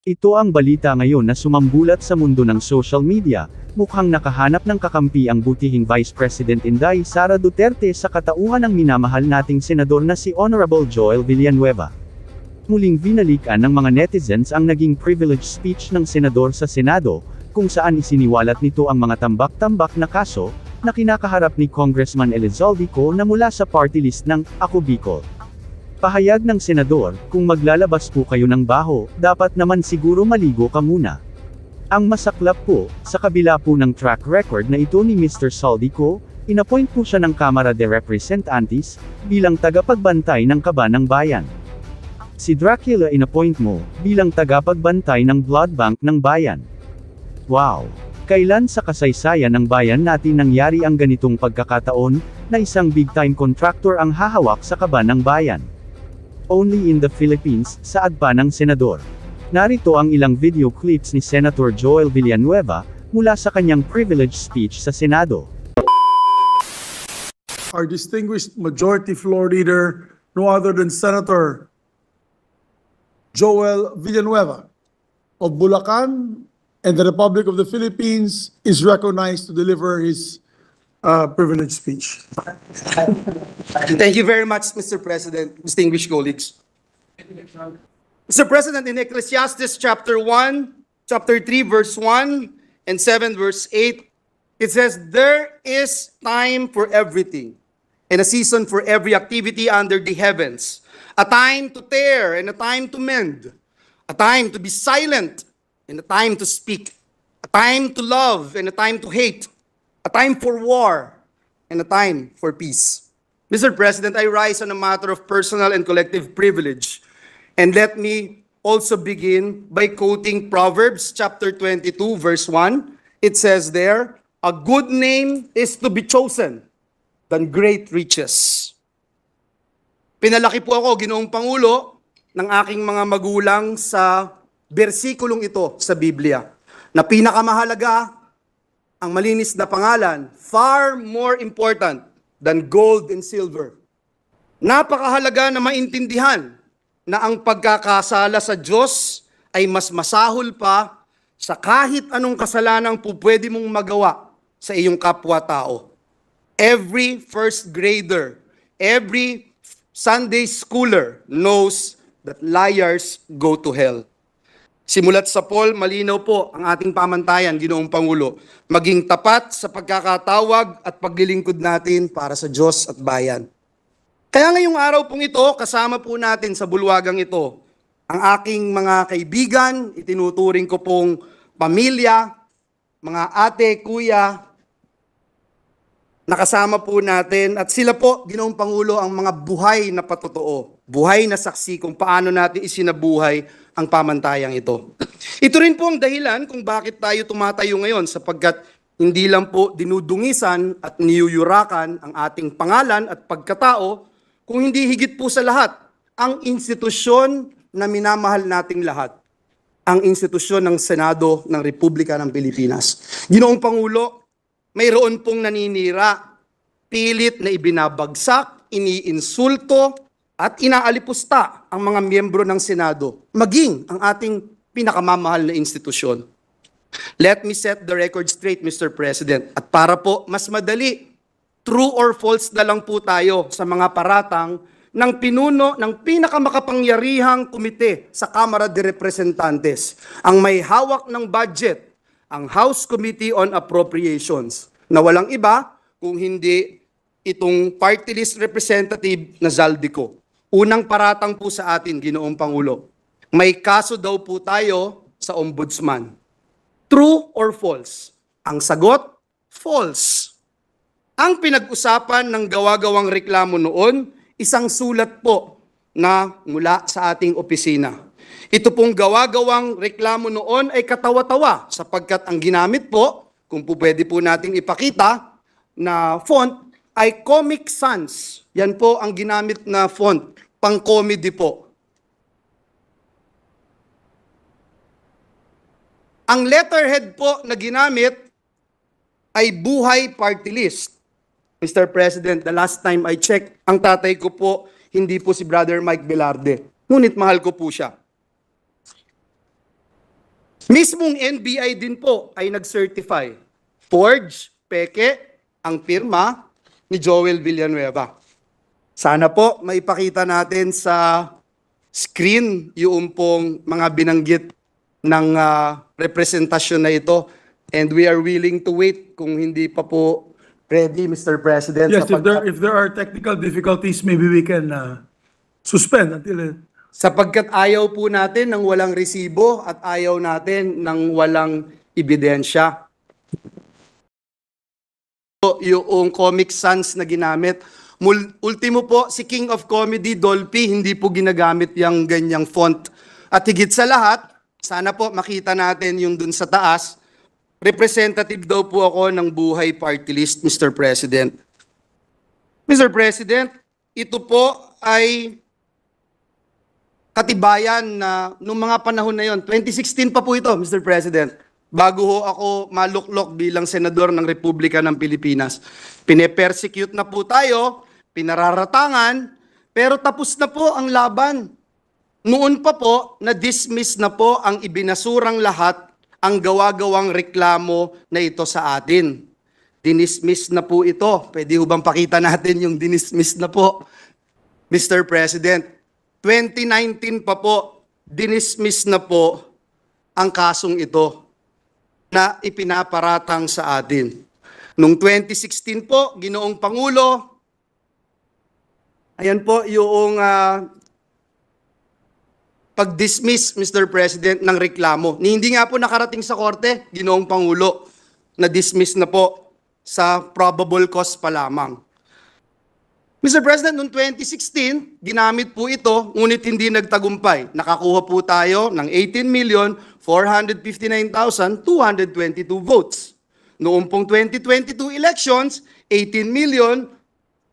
Ito ang balita ngayon na sumambulat sa mundo ng social media. Mukhang nakahanap ng kakampi ang butihing Vice President Inday Sara Duterte sa katauhan ng minamahal nating senador na si Honorable Joel Villanueva. Muling vinalikan ng mga netizens ang naging privilege speech ng senador sa Senado, kung saan isiniwalat nito ang mga tambak-tambak na kaso na kinakaharap ni Congressman Elizalde Co na mula sa party list ng Ako Bicol. Pahayag ng senador, kung maglalabas po kayo ng baho, dapat naman siguro maligo ka muna. Ang masaklap po, sa kabila po ng track record na ito ni Mr. Saldico, inappoint po siya ng Kamara de Representantes, bilang tagapagbantay ng kaba ng bayan. Si Dracula inappoint mo, bilang tagapagbantay ng blood bank ng bayan. Wow! Kailan sa kasaysayan ng bayan natin nangyari ang ganitong pagkakataon, na isang big-time contractor ang hahawak sa kaba ng bayan? Only in the Philippines, saad pa ng senador. Narito ang ilang video clips ni Senator Joel Villanueva, mula sa kanyang privilege speech sa Senado. Our distinguished majority floor leader, no other than Senator Joel Villanueva of Bulacan and the Republic of the Philippines is recognized to deliver his privilege speech. Thank you very much, Mr. President, distinguished colleagues. Mr. President, in Ecclesiastes chapter 1, chapter 3, verse 1, and 7, verse 8, it says, "There is time for everything, and a season for every activity under the heavens, a time to tear and a time to mend, a time to be silent and a time to speak, a time to love and a time to hate, a time for war, and a time for peace." Mr. President, I rise on a matter of personal and collective privilege. And let me also begin by quoting Proverbs chapter 22, verse 1. It says there, "A good name is to be chosen than great riches." Pinalaki po ako, Ginoong Pangulo, ng aking mga magulang sa bersikulong ito sa Biblia, na pinakamahalaga, ang malinis na pangalan, far more important than gold and silver. Napakahalaga na maintindihan na ang pagkakasala sa Diyos ay mas masahol pa sa kahit anong kasalanang pwede mong magawa sa iyong kapwa-tao. Every first grader, every Sunday schooler knows that liars go to hell. Simulat sa Paul, malinaw po ang ating pamantayan, Ginoong Pangulo, maging tapat sa pagkakatawag at paglilingkod natin para sa Diyos at bayan. Kaya ngayong araw pong ito, kasama po natin sa bulwagang ito, ang aking mga kaibigan, itinuturing ko pong pamilya, mga ate, kuya, nakasama po natin, at sila po, Ginoong Pangulo, ang mga buhay na patotoo, buhay na saksi kung paano natin isinabuhay ang pamantayang ito. Ito rin po ang dahilan kung bakit tayo tumatayo ngayon, sapagkat hindi lang po dinudungisan at niyuyurakan ang ating pangalan at pagkatao, kung hindi higit po sa lahat, ang institusyon na minamahal nating lahat, ang institusyon ng Senado ng Republika ng Pilipinas. Ginoong Pangulo, mayroon pong naninira, pilit na ibinabagsak, iniinsulto, at inaalipusta ang mga miyembro ng Senado, maging ang ating pinakamamahal na institusyon. Let me set the record straight, Mr. President. At para po mas madali, true or false na lang po tayo sa mga paratang ng pinuno ng pinakamakapangyarihang komite sa Kamara de Representantes, ang may hawak ng budget, ang House Committee on Appropriations, na walang iba kung hindi itong party list representative na Zaldico. Unang paratang po sa atin, Ginoong Pangulo, may kaso daw po tayo sa Ombudsman. True or false? Ang sagot, false. Ang pinag-usapan ng gawa-gawang reklamo noon, isang sulat po na mula sa ating opisina. Ito pong gawa-gawang reklamo noon ay katawa-tawa sapagkat ang ginamit po, kung po pwede po nating ipakita, na font ay Comic Sans. Yan po ang ginamit na font, pang-comedy po. Ang letterhead po na ginamit ay Buhay Party List. Mr. President, the last time I checked, ang tatay ko po, hindi po si Brother Mike Velarde. Ngunit mahal ko po siya. Mismong NBI din po ay nag-certify. Forge, peke, ang pirma ni Joel Villanueva. Sana po maipakita natin sa screen yung pong mga binanggit ng representasyon na ito. And we are willing to wait kung hindi pa po ready, Mr. President. Yes, if there are technical difficulties, maybe we can suspend until Sapagkat ayaw po natin ng walang resibo at ayaw natin ng walang ebidensya. Yung Comic Sans na ginamit. Ultimo po, si King of Comedy, Dolphy, hindi po ginagamit yung ganyang font. At higit sa lahat, sana po makita natin yung dun sa taas, representative daw po ako ng Buhay Party List, Mr. President. Mr. President, ito po ay katibayan na nung mga panahon na yon, 2016 pa po ito, Mr. President, bago ho ako maluklok bilang senador ng Republika ng Pilipinas. Pine-persecute na po tayo, pinararatangan, pero tapos na po ang laban. Noon pa po, na-dismiss na po ang ibinasurang lahat ang gawa-gawang reklamo na ito sa atin. Dinismiss na po ito. Pwede ho bang pakita natin yung dinismiss na po, Mr. President? 2019 pa po, dinismiss na po ang kasong ito na ipinaparatang sa atin. Noong 2016 po, Ginoong Pangulo, ayan po yung pag-dismiss, Mr. President, ng reklamo. Hindi nga po nakarating sa korte, Ginoong Pangulo, na-dismiss na po sa probable cause pa lamang. Mr. President, noong 2016, ginamit po ito, ngunit hindi nagtagumpay. Nakakuha po tayo ng 18,459,222 votes. Noong pong 2022 elections, 18 million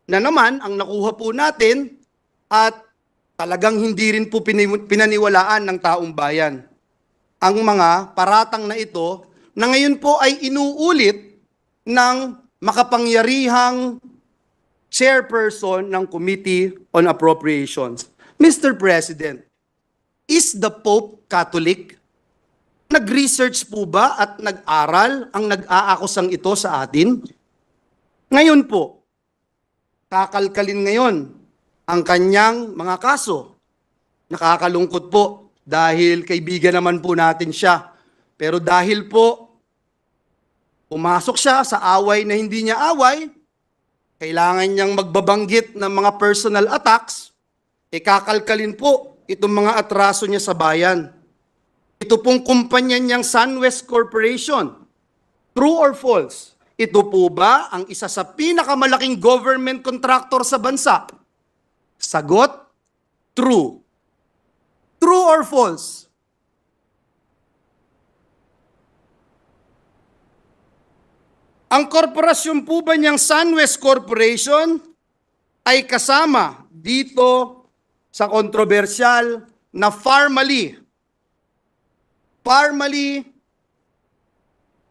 na naman ang nakuha po natin at talagang hindi rin po pinaniwalaan ng taong bayan. Ang mga paratang na ito na ngayon po ay inuulit ng makapangyarihang chairperson ng Committee on Appropriations. Mr. President, is the Pope Catholic? Nag-research po ba at nag-aral ang nag-aakusang ito sa atin? Ngayon po, kakalkalin ngayon ang kanyang mga kaso. Nakakalungkot po dahil kaibigan naman po natin siya. Pero dahil po pumasok siya sa away na hindi niya away, kailangan niyang magbabanggit ng mga personal attacks, kakalkalin po itong mga atraso niya sa bayan. Ito pong kumpanya niyang SunWest Corporation. True or false? Ito po ba ang isa sa pinakamalaking government contractor sa bansa? Sagot, true. True or false? Ang korporasyon po ba niyang SunWest Corporation ay kasama dito sa kontrobersyal na Farmally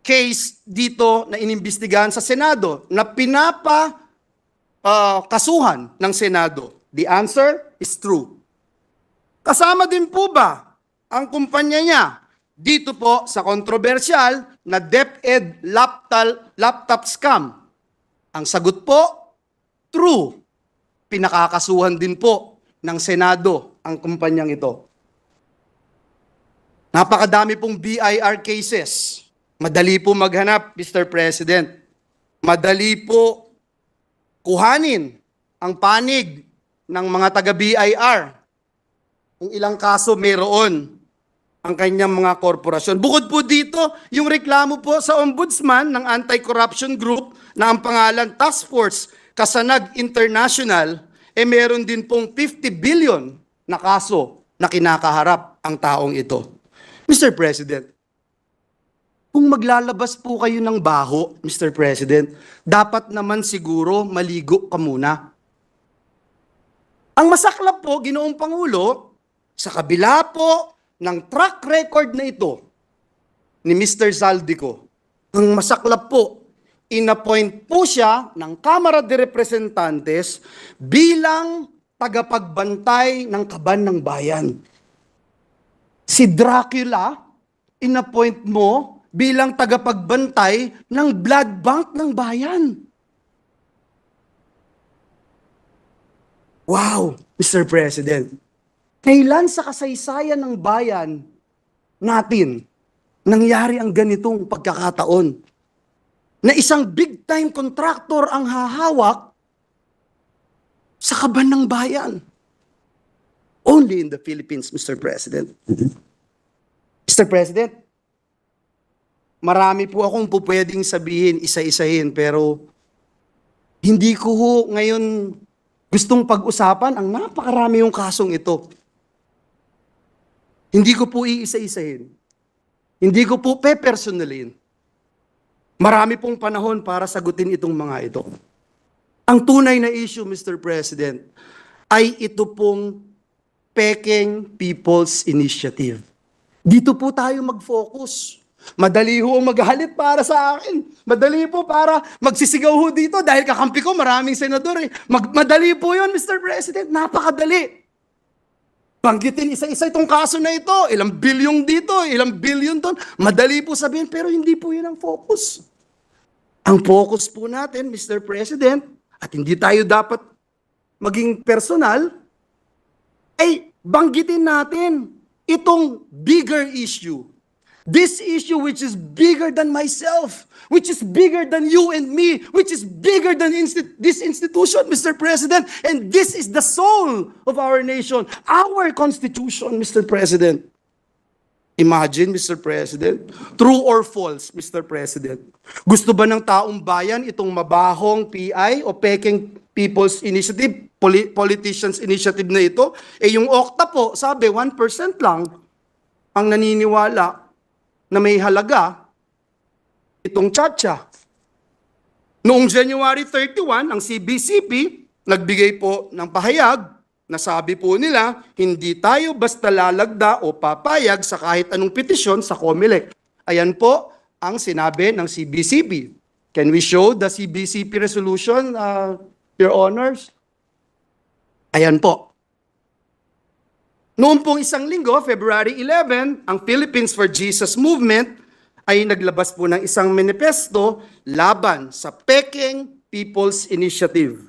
case dito na inimbestigahan sa Senado na kasuhan ng Senado? The answer is true. Kasama din po ba ang kumpanya niya dito po sa kontrobersyal na DepEd laptop scam? Ang sagot po, true. Pinakakasuhan din po ng Senado ang kumpanyang ito. Napakadami pong BIR cases. Madali po maghanap, Mr. President. Madali po kuhanin ang panig ng mga taga-BIR. Kung ilang kaso mayroon ang kanyang mga korporasyon. Bukod po dito, yung reklamo po sa ombudsman ng anti-corruption group na ang pangalan Task Force Kasanag International, meron din pong 50 billion na kaso na kinakaharap ang taong ito. Mr. President, kung maglalabas po kayo ng baho, Mr. President, dapat naman siguro maligo ka muna. Ang masaklap po, Ginoong Pangulo, sa kabila po ng track record na ito ni Mr. Zaldico, ang masaklap po, inappoint po siya ng Kamara de Representantes bilang tagapagbantay ng kaban ng bayan. Si Dracula inappoint mo bilang tagapagbantay ng blood bank ng bayan. Wow, Mr. President. Kailan sa kasaysayan ng bayan natin nangyari ang ganitong pagkakataon na isang big-time contractor ang hahawak sa kaban ng bayan? Only in the Philippines, Mr. President. Mr. President, marami po akong pwedeng sabihin, isa-isahin, pero hindi ko ho ngayon gustong pag-usapan ang napakarami yung kasong ito. Hindi ko po iisa-isahin. Hindi ko po pe-personalin. Marami pong panahon para sagutin itong mga ito. Ang tunay na issue, Mr. President, ay ito pong Peking People's Initiative. Dito po tayo mag-focus. Madali ho maghalit para sa akin. Madali po para magsisigaw ho dito dahil kakampi ko maraming senador eh. Madali po yun, Mr. President. Napakadali. Banggitin isa-isa itong kaso na ito. Ilang bilyong dito, ilang bilyon doon. Madali po sabihin, pero hindi po yun ang focus. Ang focus po natin, Mr. President, at hindi tayo dapat maging personal, ay banggitin natin itong bigger issue. This issue which is bigger than myself, which is bigger than you and me, which is bigger than this institution, Mr. President, and this is the soul of our nation, our Constitution, Mr. President. Imagine, Mr. President, true or false, Mr. President? Gusto ba ng taong bayan itong mabahong PI o Peking People's Initiative, Politicians Initiative na ito? Eh yung OCTA po, sabi 1% lang ang naniniwala na may halaga itong tsa-tsa. Noong January 31, ang CBCP nagbigay po ng pahayag na sabi po nila, hindi tayo basta lalagda o papayag sa kahit anong petisyon sa COMELEC. Ayan po ang sinabi ng CBCP. Can we show the CBCP resolution, Your Honors? Ayan po. Noong pong isang linggo, February 11, ang Philippines for Jesus Movement ay naglabas po ng isang manifesto laban sa Peking People's Initiative.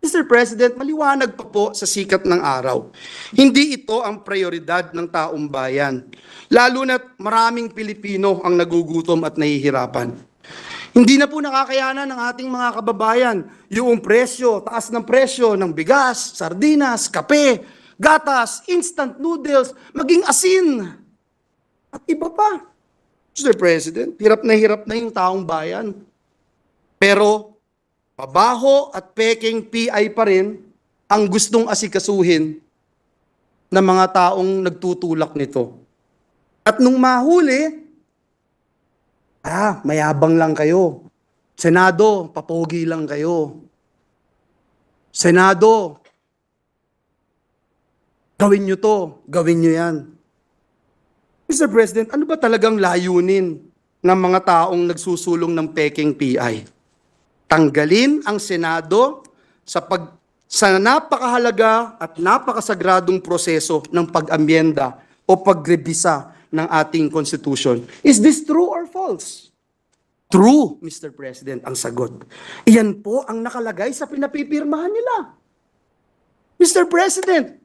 Mr. President, maliwanag pa po sa sikat ng araw. Hindi ito ang prioridad ng taong bayan, lalo na't maraming Pilipino ang nagugutom at nahihirapan. Hindi na po nakakayanan ng ating mga kababayan yung presyo, taas ng presyo ng bigas, sardinas, kape, gatas, instant noodles, maging asin, at iba pa. Mr. President, hirap na yung taong bayan. Pero, mabaho at Peking PI pa rin ang gustong asikasuhin ng mga taong nagtutulak nito. At nung mahuli, mayabang lang kayo. Senado, papogi lang kayo. Senado, gawin nyo to, gawin nyo yan. Mr. President, ano ba talagang layunin ng mga taong nagsusulong ng Peking PI? Tanggalin ang Senado sa napakahalaga at napakasagradong proseso ng pag-amyenda o pagrebisa ng ating Constitution. Is this true or false? True, Mr. President, ang sagot. Iyan po ang nakalagay sa pinapipirmahan nila. Mr. President,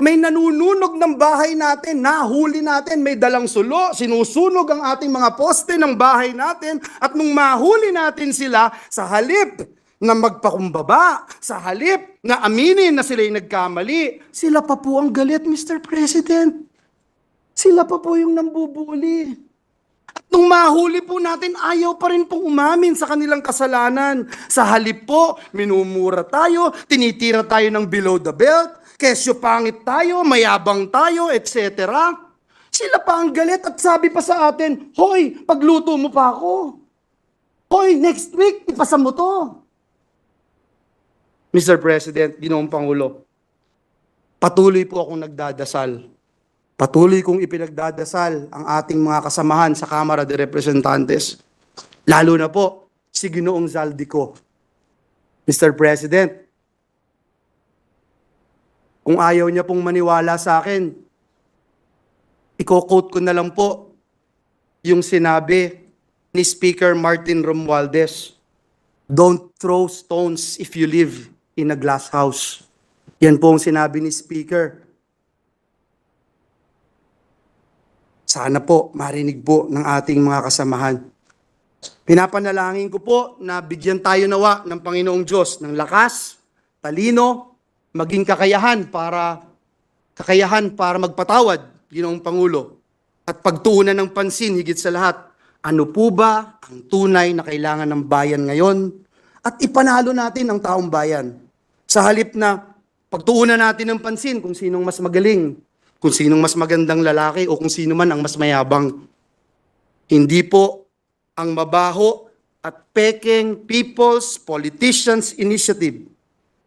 may nanununog ng bahay natin, nahuli natin, may dalang sulo, sinusunog ang ating mga poste ng bahay natin, at nung mahuli natin sila, sa halip na magpakumbaba, sa halip na aminin na sila'y nagkamali, sila pa po ang galit, Mr. President. Sila pa po yung nambubuli. At nung mahuli po natin, ayaw pa rin pong umamin sa kanilang kasalanan. Sa halip po, minumura tayo, tinitira tayo ng below the belt, kesyo pangit tayo, mayabang tayo, etc. Sila pa ang galit at sabi pa sa atin, hoy, pagluto mo pa ako. Hoy, next week, ipasa mo to. Mr. President, Ginoong Pangulo, patuloy po akong nagdadasal. Patuloy kong ipinagdadasal ang ating mga kasamahan sa Kamara de Representantes. Lalo na po, si Ginoong Zaldico. Mr. President, kung ayaw niya pong maniwala sa akin, i-quote ko na lang po yung sinabi ni Speaker Martin Romualdez, "Don't throw stones if you live in a glass house." Yan po ang sinabi ni Speaker. Sana po marinig po ng ating mga kasamahan. Pinapanalangin ko po na bigyan tayo nawa ng Panginoong Diyos ng lakas, talino, maging kakayahan para magpatawad, Ginoong Pangulo, at pagtuunan ng pansin higit sa lahat. Ano po ba ang tunay na kailangan ng bayan ngayon? At ipanalo natin ang taong bayan. Sa halip na pagtuunan natin ng pansin kung sinong mas magaling, kung sinong mas magandang lalaki o kung sino man ang mas mayabang. Hindi po ang mabaho at pekeng People's Politicians Initiative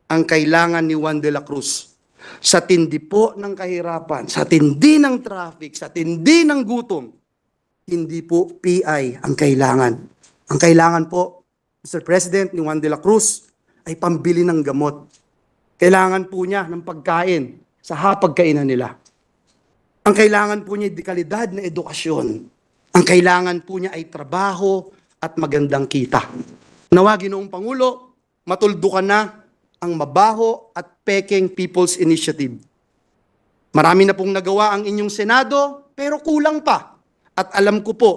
ang kailangan ni Juan de la Cruz. Sa tindi po ng kahirapan, sa tindi ng traffic, sa tindi ng gutom, hindi po PI ang kailangan. Ang kailangan po, Mr. President, ni Juan de la Cruz ay pambili ng gamot. Kailangan po niya ng pagkain sa hapagkainan nila. Ang kailangan po niya ay dekalidad na edukasyon. Ang kailangan po niya ay trabaho at magandang kita. Nawa, Ginoong Pangulo, matuldukan na ang mabaho at pekeng People's Initiative. Marami na pong nagawa ang inyong Senado, pero kulang pa. At alam ko po,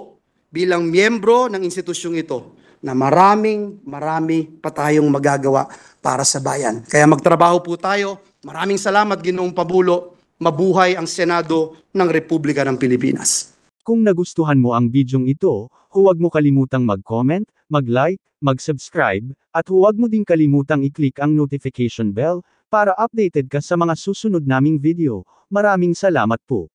bilang miyembro ng institusyong ito, na marami pa tayong magagawa para sa bayan. Kaya magtrabaho po tayo. Maraming salamat, Ginoong Pangulo. Mabuhay ang Senado ng Republika ng Pilipinas. Kung nagustuhan mo ang bidyong ito, huwag mo kalimutang mag-comment, mag-like, mag-subscribe, at huwag mo din kalimutang i-click ang notification bell para updated ka sa mga susunod naming video. Maraming salamat po.